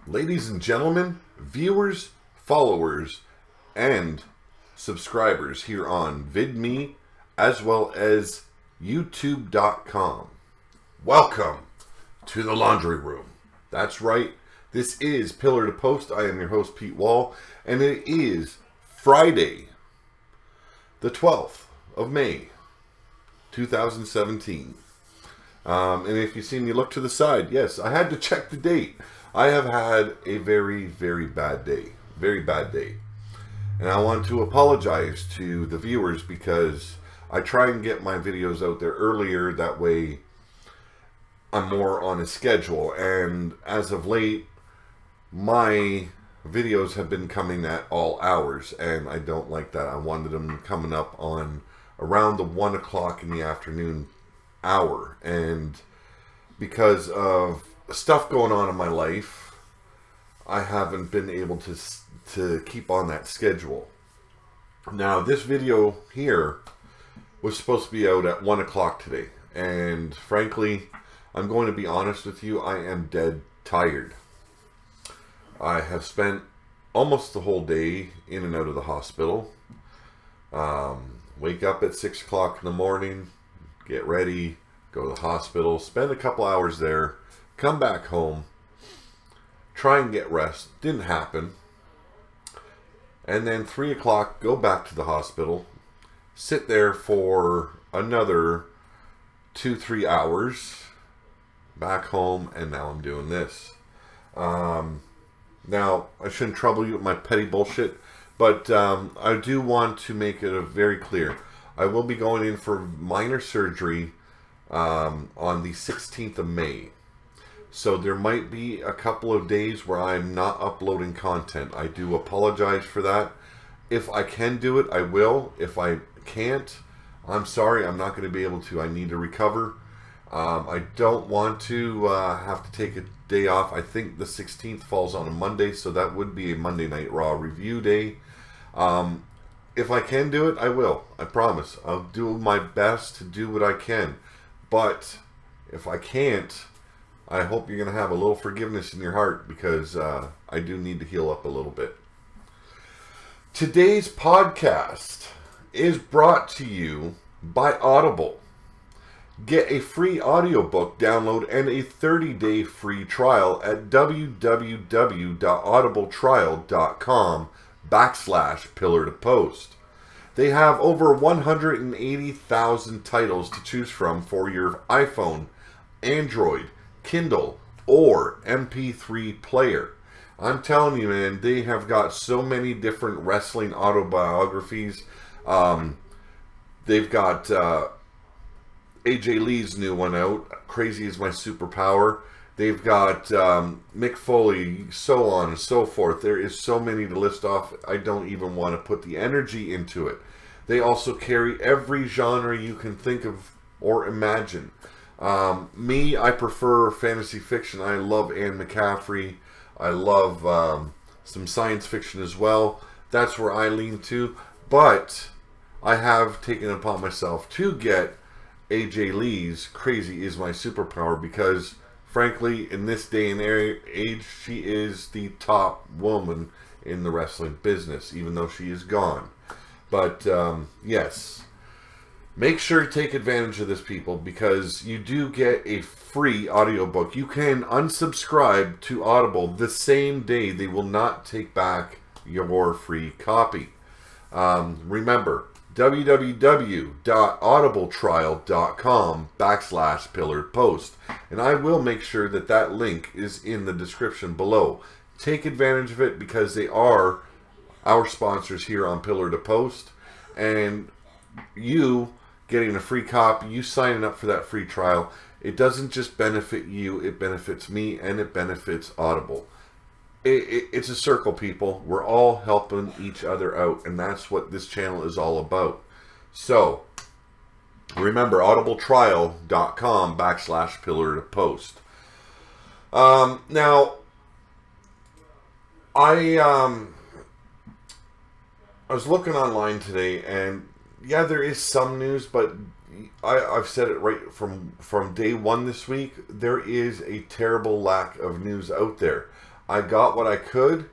Ladies and gentlemen, viewers, followers, and subscribers here on VidMe as well as YouTube.com. Welcome to the laundry room. That's right, this is Pillar to Post. I am your host, Pete Wall, and it is Friday, the 12th of May, 2017. And if you see me look to the side, yes, I had to check the date. I have had a very, very bad day. Very bad day. And I want to apologize to the viewers because I try and get my videos out there earlier. That way I'm more on a schedule. And as of late, my videos have been coming at all hours. And I don't like that. I wanted them coming up on around the 1 o'clock in the afternoon hour. And because of stuff going on in my life, I haven't been able to keep on that schedule. Now, this video here was supposed to be out at 1 o'clock today, and frankly, I'm going to be honest with you, I am dead tired. I have spent almost the whole day in and out of the hospital. Wake up at 6 o'clock in the morning, get ready, go to the hospital, spend a couple hours there, come back home, try and get rest. Didn't happen. And then 3 o'clock, go back to the hospital, sit there for another 2-3 hours, back home, and now I'm doing this. Now, I shouldn't trouble you with my petty bullshit, but I do want to make it very clear. I will be going in for minor surgery on the 16th of May. So there might be a couple of days where I'm not uploading content. I do apologize for that. If I can do it, I will. If I can't, I'm sorry. I'm not going to be able to. I need to recover. I don't want to have to take a day off. I think the 16th falls on a Monday, so that would be a Monday Night Raw review day. If I can do it, I will. I promise. I'll do my best to do what I can. But if I can't, I hope you're going to have a little forgiveness in your heart, because I do need to heal up a little bit. Today's podcast is brought to you by Audible. Get a free audiobook download and a 30-day free trial at www.audibletrial.com/pillar-to-post. They have over 180,000 titles to choose from for your iPhone, Android, Kindle, or MP3 player. I'm telling you, man, they have got so many different wrestling autobiographies. They've got AJ Lee's new one out, Crazy Is My Superpower. They've got Mick Foley, so on and so forth. There is so many to list off. I don't even want to put the energy into it. They also carry every genre you can think of or imagine. Me, I prefer fantasy fiction. I love Anne McCaffrey. I love some science fiction as well. That's where I lean to. But I have taken it upon myself to get AJ Lee's Crazy Is My Superpower, because frankly, in this day and age, she is the top woman in the wrestling business, even though she is gone. But yes, make sure to take advantage of this, people, because you do get a free audiobook. You can unsubscribe to Audible the same day. They will not take back your free copy. Remember, www.audibletrial.com/pillar-to-post, and I will make sure that that link is in the description below. Take advantage of it, because they are our sponsors here on Pillar to Post, and you getting a free copy, you signing up for that free trial, it doesn't just benefit you, it benefits me, and it benefits Audible. It's a circle, people. We're all helping each other out, and that's what this channel is all about. So, remember, audibletrial.com/pillar-to-post. Now, I was looking online today, and yeah, there is some news, but I've said it right from day one this week. There is a terrible lack of news out there. I got what I could.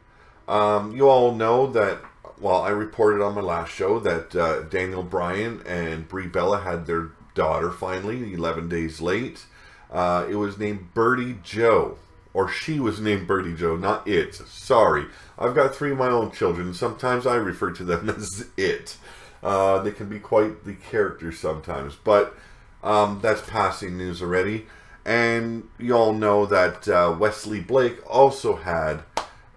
You all know that, well, I reported on my last show that Daniel Bryan and Brie Bella had their daughter finally, 11 days late. It was named Birdie Joe. Or she was named Birdie Joe, not it. Sorry. I've got 3 of my own children. Sometimes I refer to them as it. They can be quite the characters sometimes. But that's passing news already. And you all know that Wesley Blake also had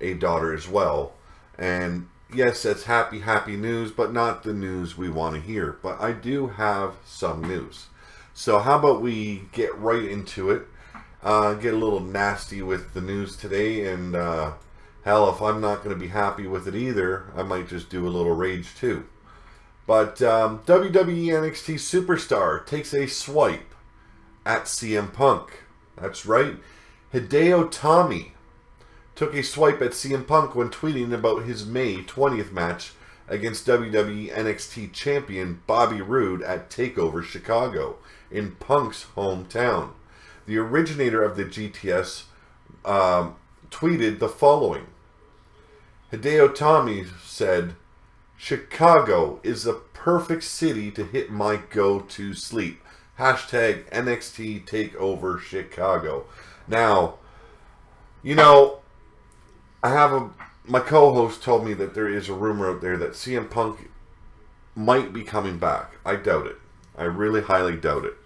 a daughter as well. And yes, that's happy, happy news, but not the news we want to hear. But I do have some news. So how about we get right into it. Get a little nasty with the news today, and hell, if I'm not going to be happy with it either, I might just do a little rage too. But WWE NXT Superstar takes a swipe at CM Punk. That's right, Hideo Itami took a swipe at CM Punk when tweeting about his May 20th match against WWE NXT champion Bobby Roode at TakeOver Chicago in Punk's hometown. The originator of the GTS tweeted the following. Hideo Itami said, "Chicago is the perfect city to hit my go-to sleep. Hashtag NXT TakeOver Chicago." Now, you know, my co-host told me that there is a rumor out there that CM Punk might be coming back. I doubt it. I really highly doubt it.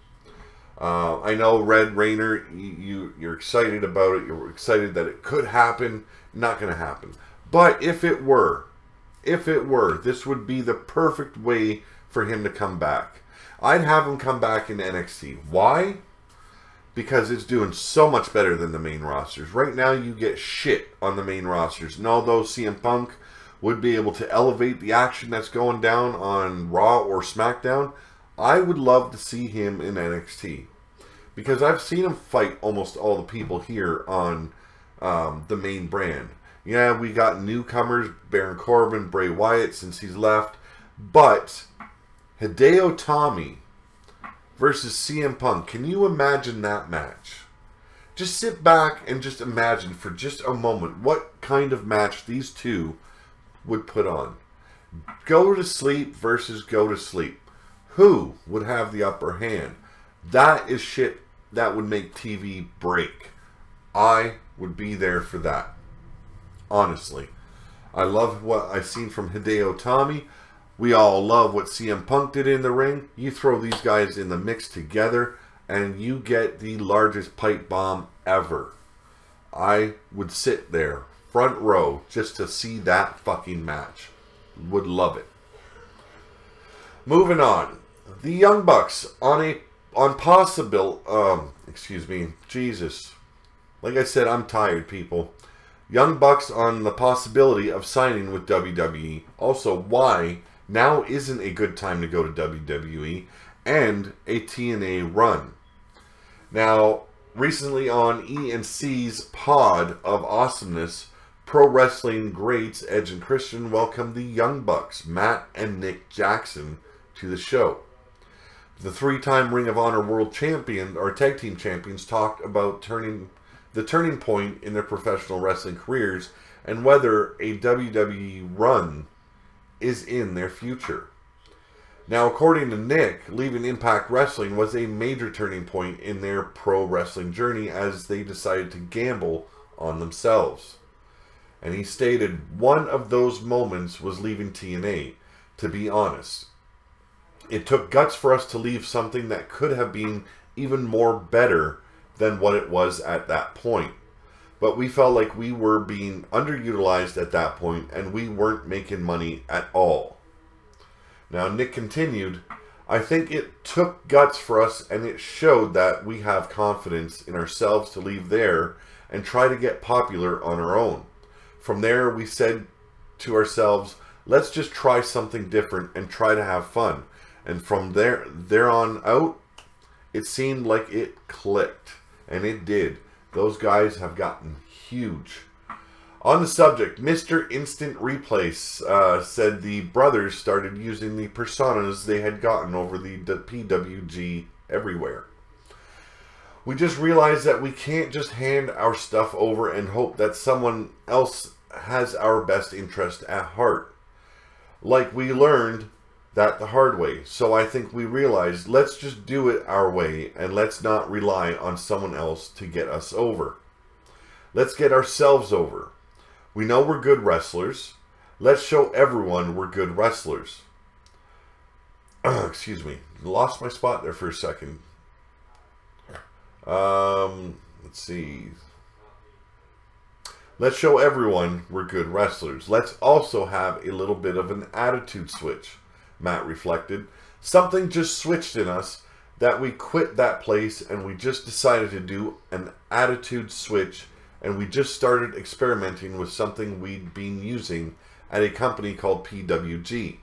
I know, Red Rainer, you're excited about it. You're excited that it could happen. Not going to happen. But if it were, this would be the perfect way for him to come back. I'd have him come back in NXT. Why? Because it's doing so much better than the main rosters. Right now, you get shit on the main rosters. And although CM Punk would be able to elevate the action that's going down on Raw or SmackDown, I would love to see him in NXT. Because I've seen him fight almost all the people here on the main brand. Yeah, we got newcomers, Baron Corbin, Bray Wyatt since he's left. But Hideo Itami versus CM Punk. Can you imagine that match? Just sit back and just imagine for just a moment what kind of match these two would put on. Go to sleep versus go to sleep. Who would have the upper hand? That is shit that would make TV break. I would be there for that. Honestly. I love what I've seen from Hideo Itami. We all love what CM Punk did in the ring. You throw these guys in the mix together and you get the largest pipe bomb ever. I would sit there, front row, just to see that fucking match. Would love it. Moving on. The Young Bucks excuse me, Jesus. Like I said, I'm tired, people. Young Bucks on the possibility of signing with WWE. Also, why now isn't a good time to go to WWE and a TNA run. Now, recently on E&C's Pod of Awesomeness, pro wrestling greats Edge and Christian welcomed the Young Bucks, Matt and Nick Jackson, to the show. The 3-time Ring of Honor World Champion, or Tag Team Champions, talked about the turning point in their professional wrestling careers and whether a WWE run is in their future. Now, according to Nick, leaving Impact Wrestling was a major turning point in their pro wrestling journey as they decided to gamble on themselves. And he stated, "One of those moments was leaving TNA, to be honest. It took guts for us to leave something that could have been even more better than what it was at that point. But we felt like we were being underutilized at that point and we weren't making money at all." Now, Nick continued, "I think it took guts for us and it showed that we have confidence in ourselves to leave there and try to get popular on our own. From there, we said to ourselves, let's just try something different and try to have fun. And from there on out, it seemed like it clicked. And it did. Those guys have gotten huge." On the subject, Mr. Instant Replay said the brothers started using the personas they had gotten over the PWG everywhere. We just realized that we can't just hand our stuff over and hope that someone else has our best interest at heart. Like, we learned that the hard way. So I think we realized, let's just do it our way and let's not rely on someone else to get us over. Let's get ourselves over. We know we're good wrestlers. Let's show everyone we're good wrestlers. Excuse me. Lost my spot there for a second. Let's see. Let's show everyone we're good wrestlers. Let's also have a little bit of an attitude switch, Matt reflected. Something just switched in us that we quit that place and we just decided to do an attitude switch, and we just started experimenting with something we'd been using at a company called PWG.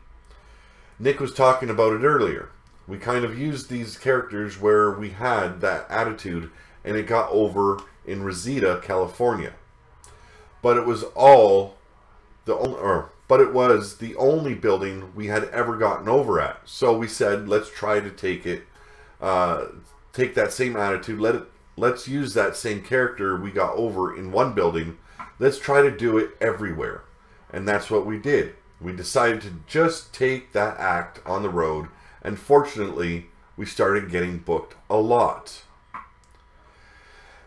Nick was talking about it earlier. We kind of used these characters where we had that attitude, and it got over in Reseda, California. But it was the only building we had ever gotten over at. So we said, let's try to take that same attitude. Let's use that same character we got over in one building. Let's try to do it everywhere. And that's what we did. We decided to just take that act on the road. And fortunately, we started getting booked a lot.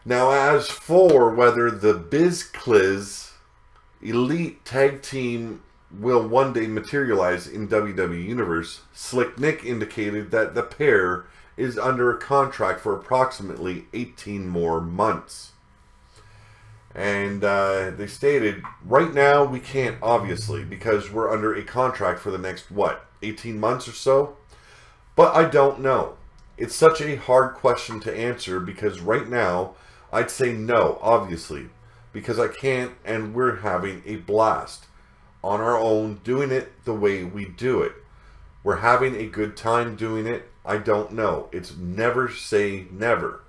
Now, as for whether the BizCliz Elite Tag Team will one day materialize in WWE Universe, Slick Nick indicated that the pair is under a contract for approximately 18 more months. And they stated, right now we can't, obviously, because we're under a contract for the next, 18 months or so? But I don't know. It's such a hard question to answer because right now, I'd say no, obviously, because I can't, and we're having a blast on our own, doing it the way we do it. We're having a good time doing it. I don't know. It's never say never,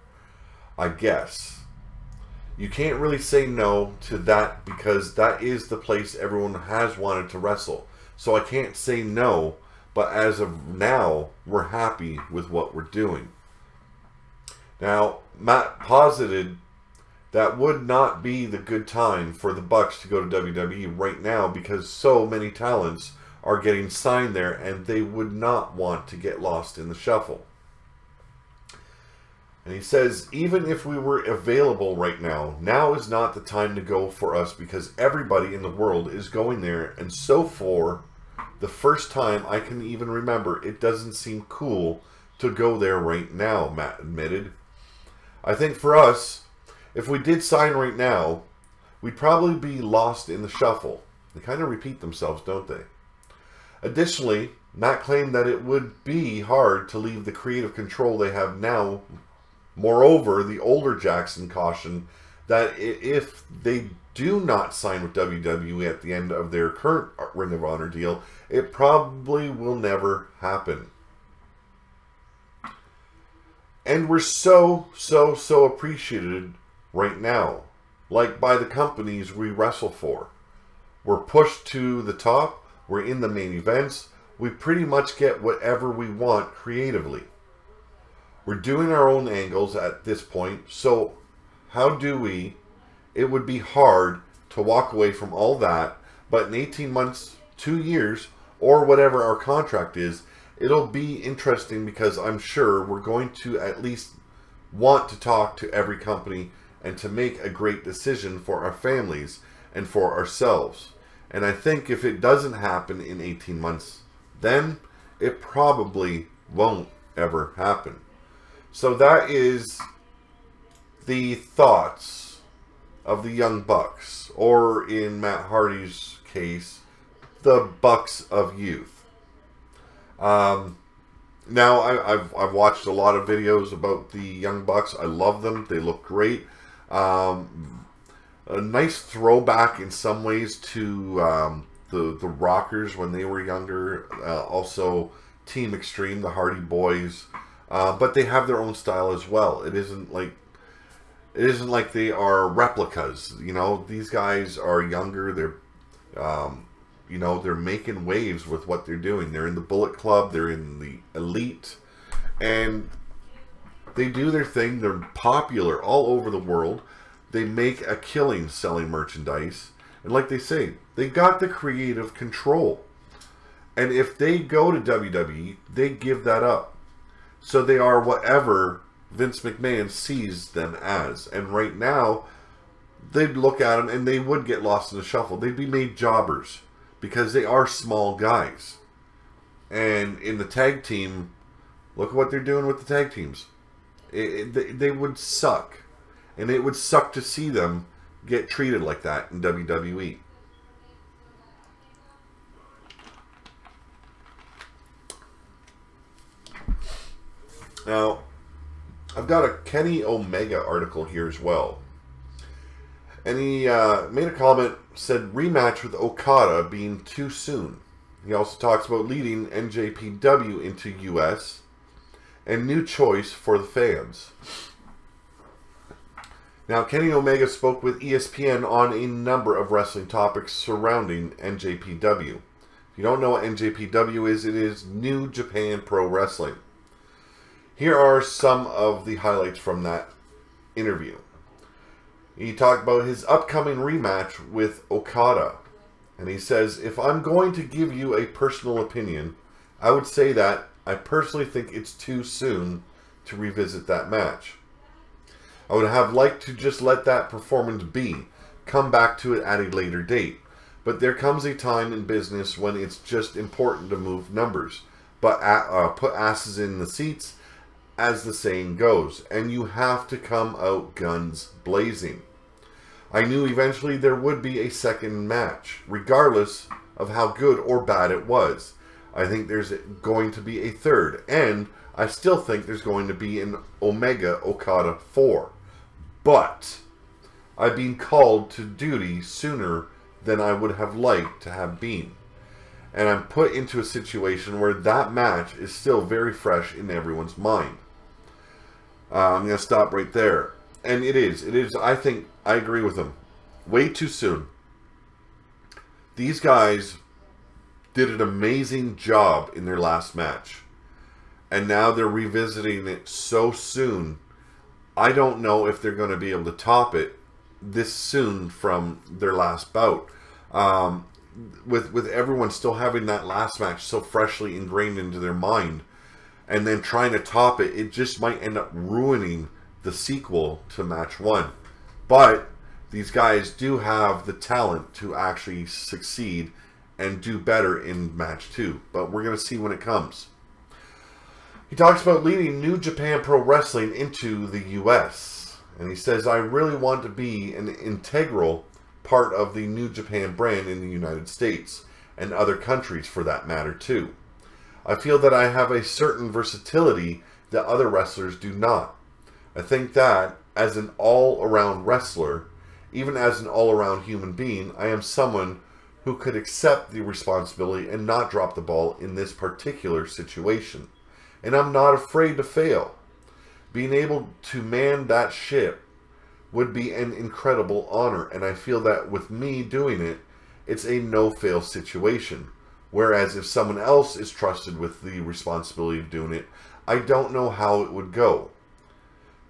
I guess. You can't really say no to that because that is the place everyone has wanted to wrestle. So I can't say no, but as of now, we're happy with what we're doing. Now, Matt posited that would not be the good time for the Bucks to go to WWE right now because so many talents are getting signed there and they would not want to get lost in the shuffle. And he says, even if we were available right now, now is not the time to go for us because everybody in the world is going there, and so for the first time I can even remember, it doesn't seem cool to go there right now, Matt admitted. I think for us, if we did sign right now, we'd probably be lost in the shuffle. They kind of repeat themselves, don't they? Additionally, Matt claimed that it would be hard to leave the creative control they have now. Moreover, the older Jackson cautioned that if they do not sign with WWE at the end of their current Ring of Honor deal, it probably will never happen. And we're so appreciated right now, like by the companies we wrestle for. We're pushed to the top, we're in the main events, we pretty much get whatever we want creatively. We're doing our own angles at this point, so how do we? It would be hard to walk away from all that, but in 18 months, 2 years, or whatever our contract is, it'll be interesting because I'm sure we're going to at least want to talk to every company and to make a great decision for our families and for ourselves. And I think if it doesn't happen in 18 months, then it probably won't ever happen. So that is the thoughts of the Young Bucks, or in Matt Hardy's case, the Bucks of Youth. Now, I've watched a lot of videos about the Young Bucks. I love them. They look great. A nice throwback in some ways to the Rockers when they were younger. Also, Team Extreme, the Hardy Boys. But they have their own style as well. It isn't like they are replicas. You know, these guys are younger. They're they're making waves with what they're doing. They're in the Bullet Club. They're in the Elite, and They do their thing. They're popular all over the world. They make a killing selling merchandise. And like they say, they got the creative control. And if they go to WWE, they give that up. So they are whatever Vince McMahon sees them as. And right now, they'd look at them and they would get lost in the shuffle. They'd be made jobbers because they are small guys. And in the tag team, look at what they're doing with the tag teams. They would suck. And it would suck to see them get treated like that in WWE. Now, I've got a Kenny Omega article here as well. And he made a comment, said rematch with Okada being too soon. He also talks about leading NJPW into US and new choice for the fans. Now, Kenny Omega spoke with ESPN on a number of wrestling topics surrounding NJPW. If you don't know what NJPW is, it is New Japan Pro Wrestling. Here are some of the highlights from that interview. He talked about his upcoming rematch with Okada. And he says, if I'm going to give you a personal opinion, I would say that I personally think it's too soon to revisit that match. I would have liked to just let that performance be, come back to it at a later date. But there comes a time in business when it's just important to move numbers. But put asses in the seats, as the saying goes. And you have to come out guns blazing. I knew eventually there would be a second match, regardless of how good or bad it was. I think there's going to be a third, and I still think there's going to be an Omega Okada 4. But I've been called to duty sooner than I would have liked to have been. And I'm put into a situation where that match is still very fresh in everyone's mind. I'm going to stop right there. And it is, I think, I agree with him. Way too soon. These guys did an amazing job in their last match. And now they're revisiting it so soon. I don't know if they're going to be able to top it this soon from their last bout. With everyone still having that last match so freshly ingrained into their mind. And then trying to top it, it just might end up ruining the sequel to match 1. But these guys do have the talent to actually succeed and do better in match 2. But we're going to see when it comes. He talks about leading New Japan Pro Wrestling into the US. And he says, I really want to be an integral part of the New Japan brand in the United States. And other countries for that matter too. I feel that I have a certain versatility that other wrestlers do not. I think that, as an all-around wrestler, even as an all-around human being, I am someone who could accept the responsibility and not drop the ball in this particular situation. And I'm not afraid to fail. Being able to man that ship would be an incredible honor, and I feel that with me doing it, it's a no-fail situation. Whereas if someone else is trusted with the responsibility of doing it, I don't know how it would go.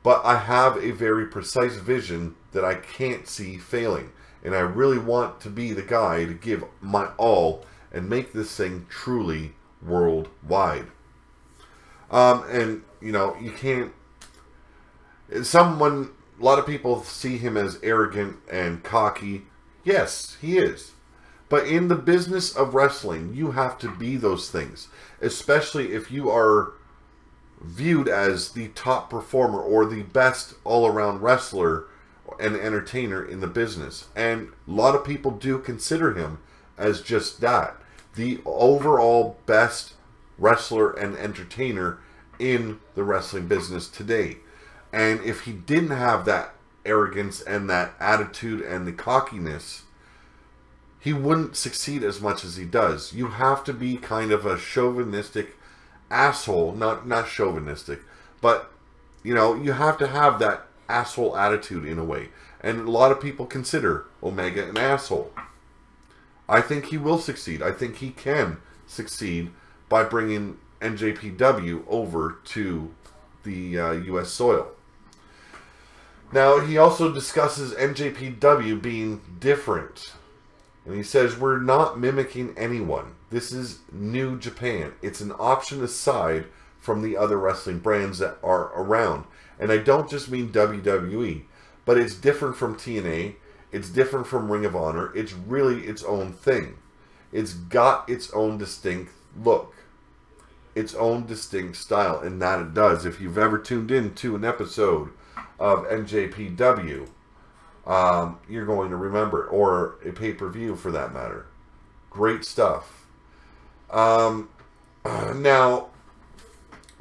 But I have a very precise vision that I can't see failing. And I really want to be the guy to give my all and make this thing truly worldwide. And, you know, you can't... a lot of people see him as arrogant and cocky. Yes, he is. But in the business of wrestling, you have to be those things. Especially if you are viewed as the top performer or the best all-around wrestler and entertainer in the business. And a lot of people do consider him as just that. The overall best wrestler and entertainer in the wrestling business today. And if he didn't have that arrogance and that attitude and the cockiness, he wouldn't succeed as much as he does. You have to be kind of a chauvinistic asshole, not chauvinistic, but you know, you have to have that asshole attitude in a way. And a lot of people consider Omega an asshole. I think he will succeed. I think he can succeed by bringing NJPW over to the U.S. soil. Now, he also discusses NJPW being different. And he says, we're not mimicking anyone. This is New Japan. It's an option aside from the other wrestling brands that are around. And I don't just mean WWE, but it's different from TNA. It's different from Ring of Honor. It's really its own thing. It's got its own distinct look. Its own distinct style. And that it does. If you've ever tuned in to an episode of NJPW, you're going to remember, or a pay-per-view for that matter. Great stuff. Now,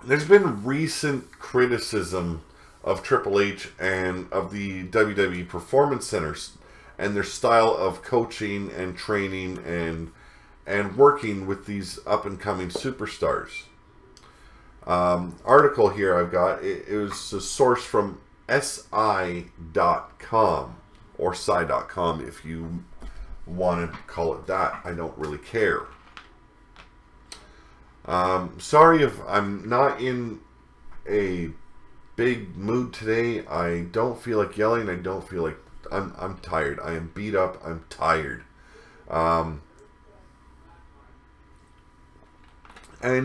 there's been recent criticism of Triple H and of the WWE Performance Centers and their style of coaching and training and working with these up-and-coming superstars. Article here I've got, it was a source from SI.com or SI.com if you want to call it that. I don't really care. Sorry if I'm not in a big mood today. I don't feel like yelling. I don't feel like I'm tired. I am beat up. I'm tired. And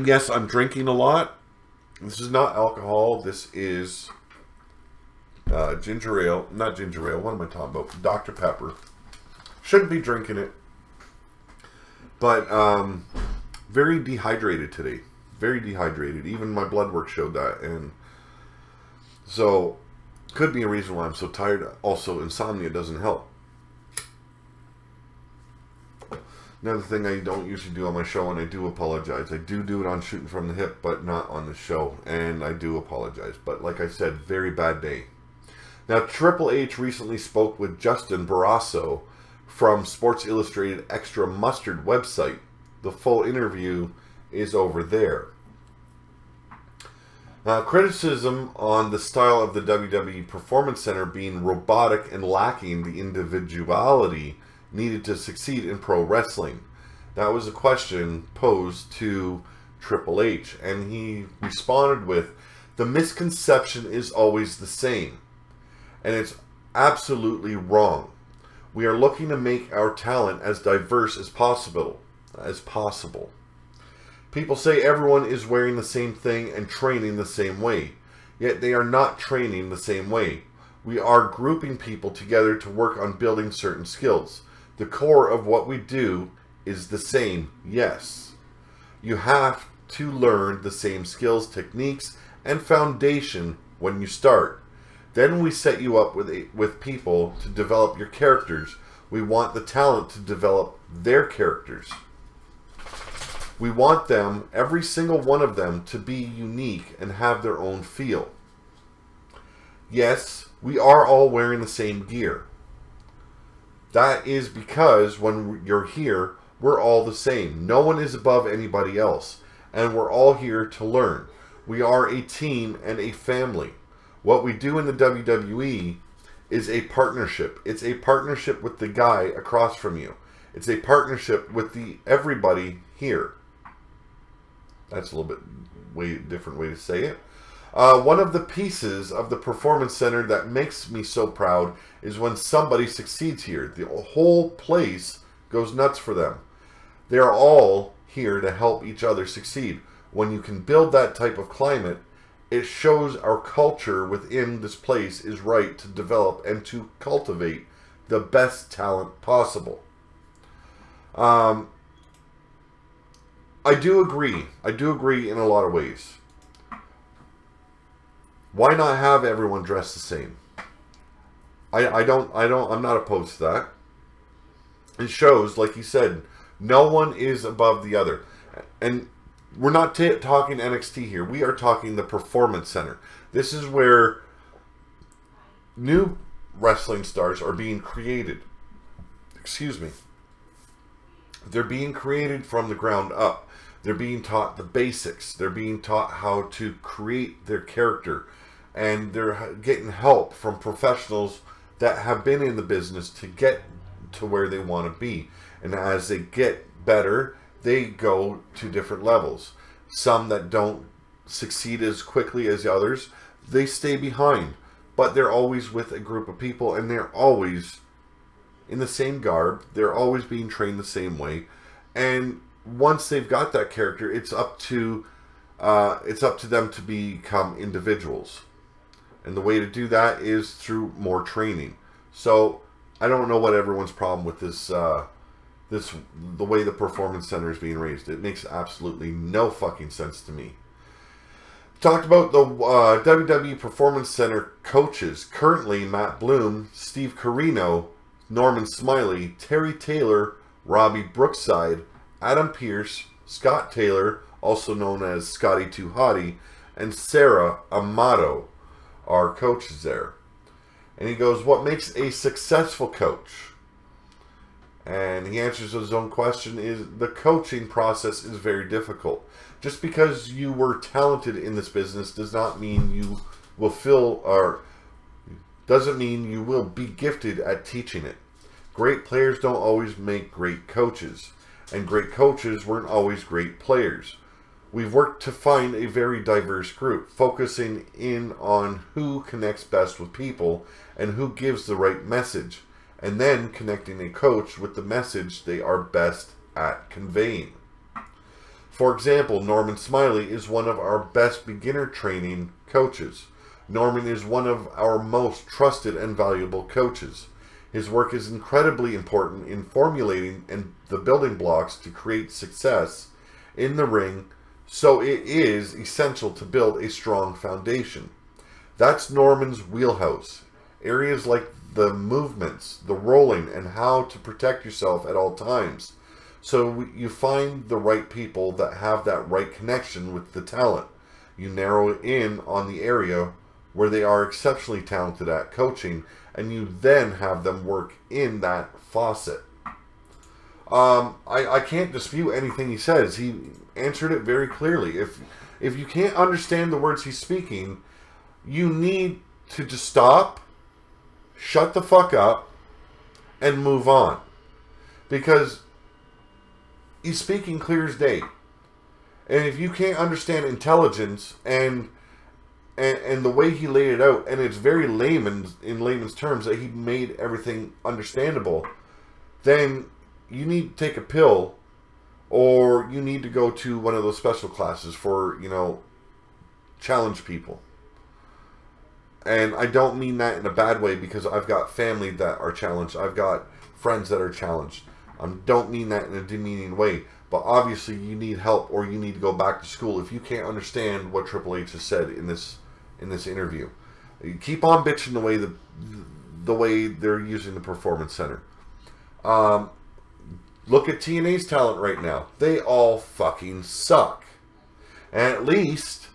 yes, I'm drinking a lot. This is not alcohol. This is ginger ale. Not ginger ale. What am I talking about? Dr. Pepper. Shouldn't be drinking it. But very dehydrated today. Very dehydrated. Even my blood work showed that. And so, could be a reason why I'm so tired. Also, insomnia doesn't help. Another thing I don't usually do on my show, and I do apologize. I do it on Shooting from the Hip, but not on the show. And I do apologize. But like I said, very bad day. Now, Triple H recently spoke with Justin Barrasso from Sports Illustrated Extra Mustard website. The full interview is over there. Criticism on the style of the WWE Performance Center being robotic and lacking the individuality needed to succeed in pro wrestling. That was a question posed to Triple H, and he responded with, the misconception is always the same, and it's absolutely wrong. We are looking to make our talent as diverse as possible. People say everyone is wearing the same thing and training the same way, yet they are not training the same way. We are grouping people together to work on building certain skills. The core of what we do is the same, yes. You have to learn the same skills, techniques, and foundation when you start. Then we set you up with people to develop your characters. We want the talent to develop their characters. We want them, every single one of them, to be unique and have their own feel. Yes, we are all wearing the same gear. That is because when you're here, we're all the same. No one is above anybody else. And we're all here to learn. We are a team and a family. What we do in the WWE is a partnership. It's a partnership with the guy across from you. It's a partnership with everybody here. That's a little bit different way to say it. One of the pieces of the Performance Center that makes me so proud is when somebody succeeds here. The whole place goes nuts for them. They are all here to help each other succeed. When you can build that type of climate, it shows our culture within this place is right to develop and to cultivate the best talent possible. I do agree. I do agree in a lot of ways. Why not have everyone dressed the same? I'm not opposed to that. It shows, like you said, no one is above the other. And we're not talking NXT here. We are talking the Performance Center. This is where new wrestling stars are being created. Excuse me. They're being created from the ground up. They're being taught the basics. They're being taught how to create their character. And they're getting help from professionals that have been in the business to get to where they want to be. And as they get better, they go to different levels. Some that don't succeed as quickly as the others, they stay behind. But they're always with a group of people, and they're always in the same garb. They're always being trained the same way. And once they've got that character, it's up to them to become individuals. And the way to do that is through more training. So I don't know what everyone's problem with this, the way the Performance Center is being raised. It makes absolutely no fucking sense to me. Talked about the WWE Performance Center coaches. Currently, Matt Bloom, Steve Corino, Norman Smiley, Terry Taylor, Robbie Brookside, Adam Pearce, Scott Taylor, also known as Scotty Too Hottie, and Sarah Amato are coaches there. And he goes, what makes a successful coach? And he answers his own question is the coaching process is very difficult. Just because you were talented in this business does not mean you will doesn't mean you will be gifted at teaching it. Great players don't always make great coaches, and great coaches weren't always great players. We've worked to find a very diverse group, focusing in on who connects best with people and who gives the right message, and then connecting a coach with the message they are best at conveying. For example, Norman Smiley is one of our best beginner training coaches. Norman is one of our most trusted and valuable coaches. His work is incredibly important in formulating and the building blocks to create success in the ring, so it is essential to build a strong foundation. That's Norman's wheelhouse. Areas like the movements, the rolling, and how to protect yourself at all times. So you find the right people that have that right connection with the talent. You narrow in on the area where they are exceptionally talented at coaching, and you then have them work in that faucet. I can't dispute anything he says. He answered it very clearly. If you can't understand the words he's speaking, you need to just stop, shut the fuck up, and move on. Because he's speaking clear as day. And if you can't understand intelligence and the way he laid it out, and it's very in layman's terms that he made everything understandable, then you need to take a pill, or you need to go to one of those special classes for, challenge people. And I don't mean that in a bad way, because I've got family that are challenged. I've got friends that are challenged. I don't mean that in a demeaning way. But obviously you need help, or you need to go back to school if you can't understand what Triple H has said in this interview. You keep on bitching the way they're using the Performance Center. Look at TNA's talent right now. They all fucking suck. And at least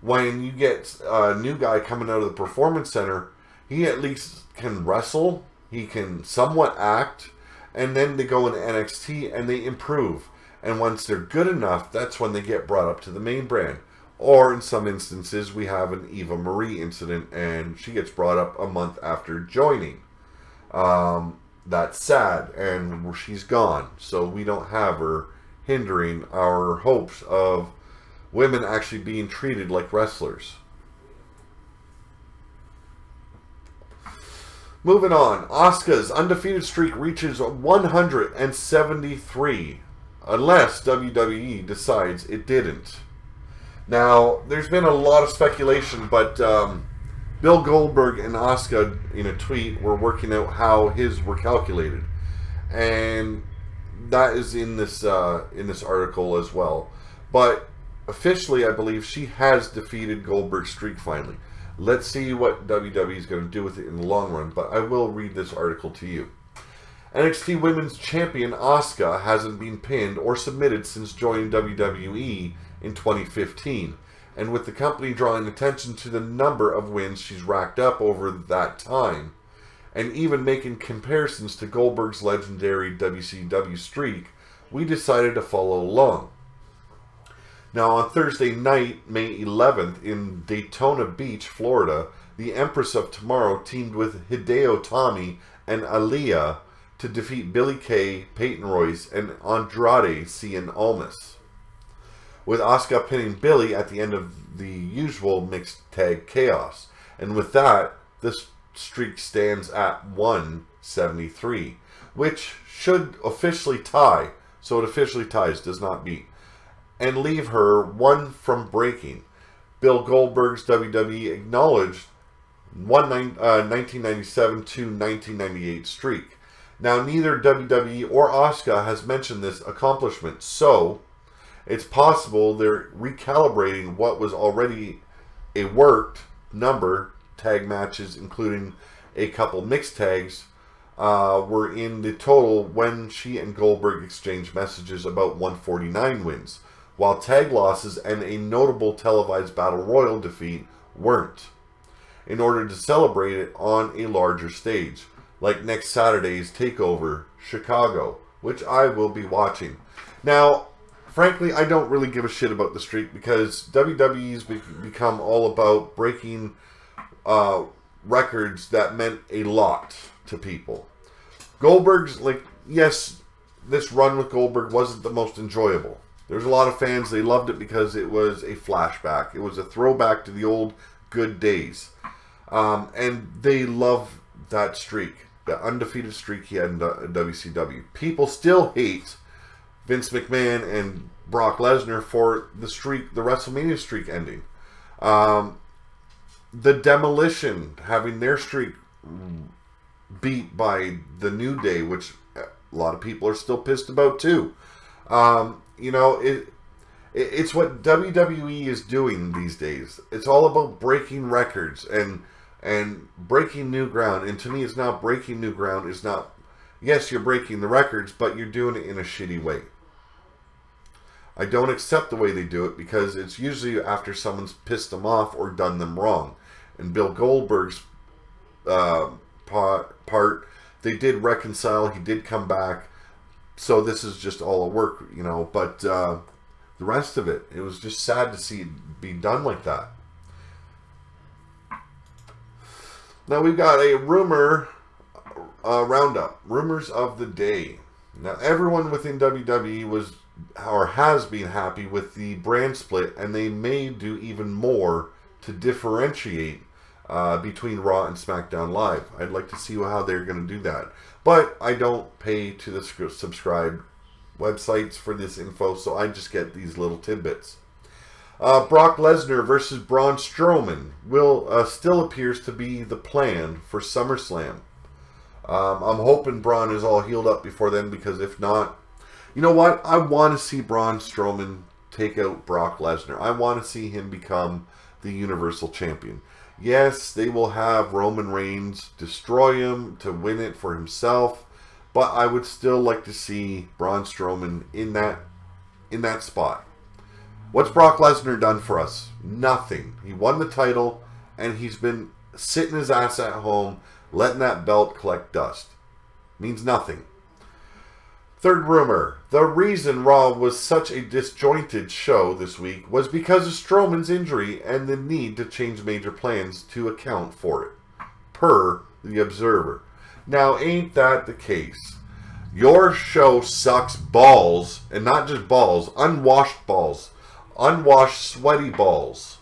when you get a new guy coming out of the Performance Center, he at least can wrestle, he can somewhat act, and then they go into NXT and they improve. And once they're good enough, that's when they get brought up to the main brand. Or in some instances, we have an Eva Marie incident, and she gets brought up a month after joining. That's sad, and she's gone. So we don't have her hindering our hopes of women actually being treated like wrestlers. Moving on, Asuka's undefeated streak reaches 173, unless WWE decides it didn't. Now, there's been a lot of speculation, but Bill Goldberg and Asuka, in a tweet, were working out how his were calculated, and that is in this article as well. But officially, I believe she has defeated Goldberg's streak finally. Let's see what WWE is going to do with it in the long run, but I will read this article to you. NXT Women's Champion Asuka hasn't been pinned or submitted since joining WWE in 2015, and with the company drawing attention to the number of wins she's racked up over that time, and even making comparisons to Goldberg's legendary WCW streak, we decided to follow along. Now, on Thursday night, May 11th, in Daytona Beach, Florida, the Empress of Tomorrow teamed with Hideo Itami and Aaliyah to defeat Billie Kay, Peyton Royce, and Andrade Cien Almas. with Asuka pinning Billy at the end of the usual mixed tag chaos. And with that, this streak stands at 173, which should officially tie. So it officially ties, does not beat. And leave her one from breaking. Bill Goldberg's WWE acknowledged 1997 to 1998 streak. Now, neither WWE or Asuka has mentioned this accomplishment, so it's possible they're recalibrating what was already a worked number tag matches, including a couple mixed tags, were in the total when she and Goldberg exchanged messages about 149 wins, while tag losses and a notable televised Battle Royal defeat weren't, in order to celebrate it on a larger stage, like next Saturday's TakeOver Chicago, which I will be watching. Now, frankly, I don't really give a shit about the streak because WWE's become all about breaking records that meant a lot to people. Goldberg's, like, yes, this run with Goldberg wasn't the most enjoyable. There's a lot of fans, they loved it because it was a flashback. It was a throwback to the old good days. And they love that streak, the undefeated streak he had in WCW. People still hate Vince McMahon and Brock Lesnar for the streak, the WrestleMania streak ending. The Demolition having their streak beat by the New Day, which a lot of people are still pissed about too. You know, it's what WWE is doing these days. It's all about breaking records and breaking new ground. And to me, it's not breaking new ground. It's not, yes, you're breaking the records, but you're doing it in a shitty way. I don't accept the way they do it because it's usually after someone's pissed them off or done them wrong. And Bill Goldberg's part, they did reconcile. He did come back. So this is just all a work, you know. But the rest of it, it was just sad to see it be done like that. Now we've got a rumor roundup. Rumors of the day. Now everyone within WWE was or has been happy with the brand split, and they may do even more to differentiate between Raw and SmackDown Live. I'd like to see how they're going to do that. But I don't pay to the subscribed websites for this info, so I just get these little tidbits. Brock Lesnar versus Braun Strowman will still appears to be the plan for SummerSlam. I'm hoping Braun is all healed up before then, because if not, you know what? I want to see Braun Strowman take out Brock Lesnar. I want to see him become the Universal Champion. Yes, they will have Roman Reigns destroy him to win it for himself, but I would still like to see Braun Strowman in that spot. What's Brock Lesnar done for us? Nothing. He won the title, and he's been sitting his ass at home, letting that belt collect dust. Means nothing. Third rumor. The reason Raw was such a disjointed show this week was because of Strowman's injury and the need to change major plans to account for it, per The Observer. Now, ain't that the case? Your show sucks balls, and not just balls, unwashed balls. Unwashed, sweaty balls.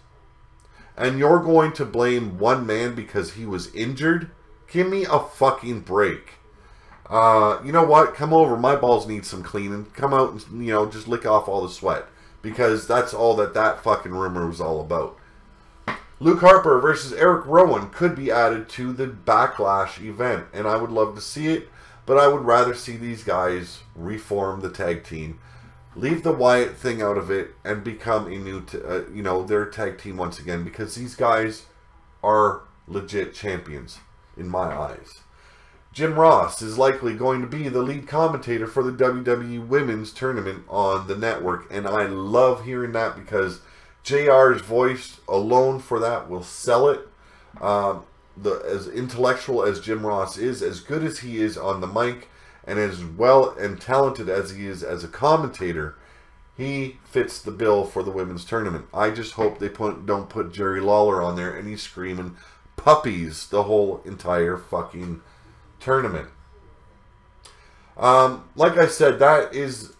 And you're going to blame one man because he was injured? Give me a fucking break. You know what? Come over. My balls need some cleaning. Come out and, you know, just lick off all the sweat. Because that's all that fucking rumor was all about. Luke Harper versus Eric Rowan could be added to the Backlash event. And I would love to see it. But I would rather see these guys reform the tag team. Leave the Wyatt thing out of it and become a new, you know, their tag team once again. Because these guys are legit champions in my eyes. Jim Ross is likely going to be the lead commentator for the WWE Women's Tournament on the network. And I love hearing that because JR's voice alone for that will sell it. As intellectual as Jim Ross is, as good as he is on the mic, and as well and talented as he is as a commentator, he fits the bill for the Women's Tournament. I just hope they don't put Jerry Lawler on there and he's screaming puppies the whole entire fucking tournament. Like I said, that is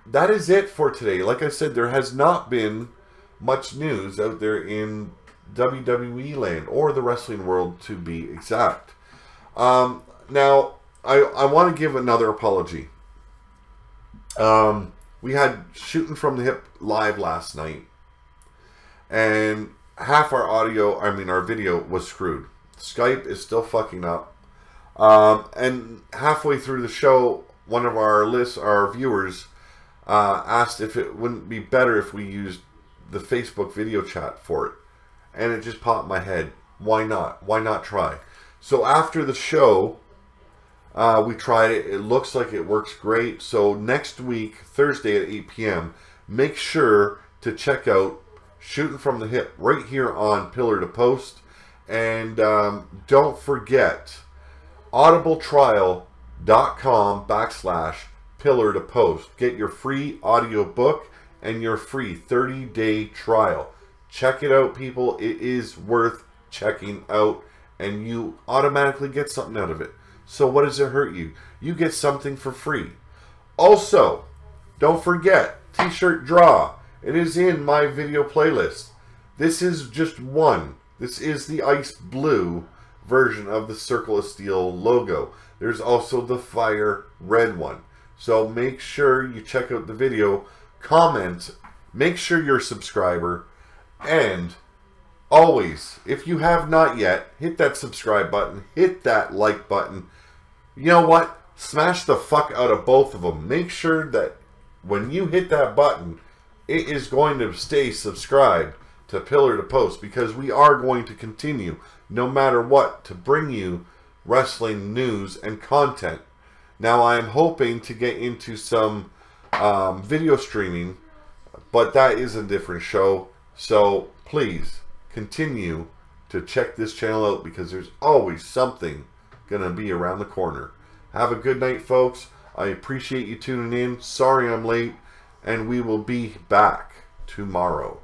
that is it for today. Like I said, there has not been much news out there in WWE land, or the wrestling world to be exact. Now, I want to give another apology. We had Shooting from the Hip live last night, and half our audio, our video was screwed. Skype is still fucking up. And halfway through the show, one of our viewers asked if it wouldn't be better if we used the Facebook video chat for it. And it just popped in my head. Why not? Why not try? So after the show, we tried it. It looks like it works great. So next week, Thursday at 8 p.m., make sure to check out Shooting from the Hip right here on Pillar to Post. And don't forget, audibletrial.com/Pillar to Post. Get your free audio book and your free 30-day trial. Check it out, people. It is worth checking out, and you automatically get something out of it. So what does it hurt you? You get something for free. Also, don't forget, t-shirt draw. It is in my video playlist. This is just one. This is the ice blue version of the Circle of Steel logo. There's also the fire red one. So make sure you check out the video, comment, make sure you're a subscriber, and always, if you have not yet, hit that subscribe button, hit that like button. You know what? Smash the fuck out of both of them. Make sure that when you hit that button, it is going to stay subscribed to Pillar to Post, because we are going to continue, no matter what, to bring you wrestling news and content. Now, I am hoping to get into some video streaming, but that is a different show. So please continue to check this channel out, because there's always something going to be around the corner. Have a good night, folks. I appreciate you tuning in. Sorry I'm late, and we will be back tomorrow.